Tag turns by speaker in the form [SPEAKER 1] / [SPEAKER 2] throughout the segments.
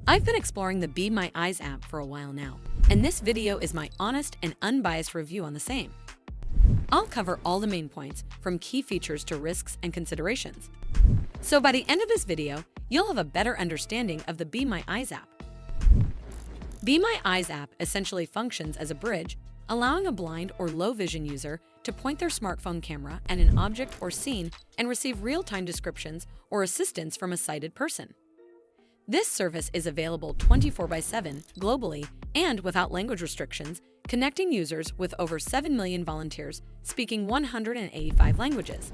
[SPEAKER 1] I've been exploring the Be My Eyes app for a while now, and this video is my honest and unbiased review on the same. I'll cover all the main points, from key features to risks and considerations. So by the end of this video, you'll have a better understanding of the Be My Eyes app. Be My Eyes app essentially functions as a bridge, allowing a blind or low vision user to point their smartphone camera at an object or scene and receive real-time descriptions or assistance from a sighted person. This service is available 24/7 globally and without language restrictions, connecting users with over 7 million volunteers speaking 185 languages.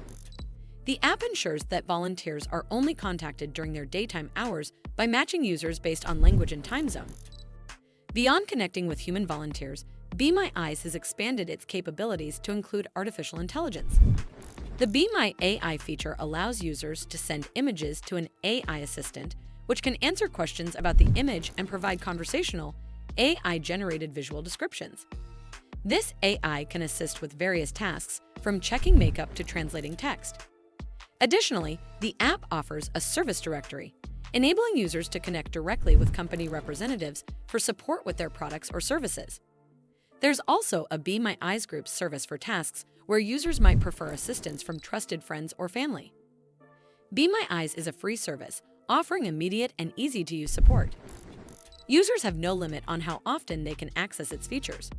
[SPEAKER 1] The app ensures that volunteers are only contacted during their daytime hours by matching users based on language and time zone. Beyond connecting with human volunteers, Be My Eyes has expanded its capabilities to include artificial intelligence. The Be My AI feature allows users to send images to an AI assistant, which can answer questions about the image and provide conversational, AI-generated visual descriptions. This AI can assist with various tasks, from checking makeup to translating text. Additionally, the app offers a service directory, enabling users to connect directly with company representatives for support with their products or services. There's also a Be My Eyes group service for tasks where users might prefer assistance from trusted friends or family. Be My Eyes is a free service, offering immediate and easy-to-use support. Users have no limit on how often they can access its features.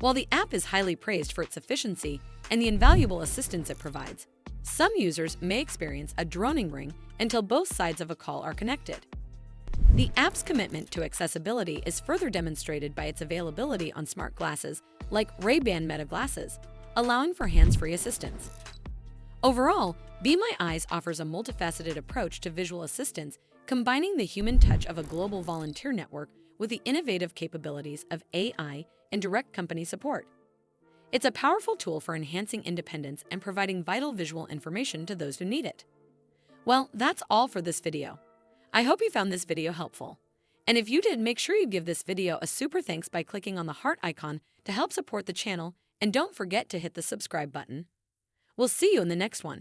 [SPEAKER 1] While the app is highly praised for its efficiency and the invaluable assistance it provides, some users may experience a droning ring until both sides of a call are connected. The app's commitment to accessibility is further demonstrated by its availability on smart glasses like Ray-Ban Meta glasses, allowing for hands-free assistance. Overall, Be My Eyes offers a multifaceted approach to visual assistance, combining the human touch of a global volunteer network with the innovative capabilities of AI and direct company support. It's a powerful tool for enhancing independence and providing vital visual information to those who need it. Well, that's all for this video. I hope you found this video helpful. And if you did, make sure you give this video a super thanks by clicking on the heart icon to help support the channel, and don't forget to hit the subscribe button. We'll see you in the next one.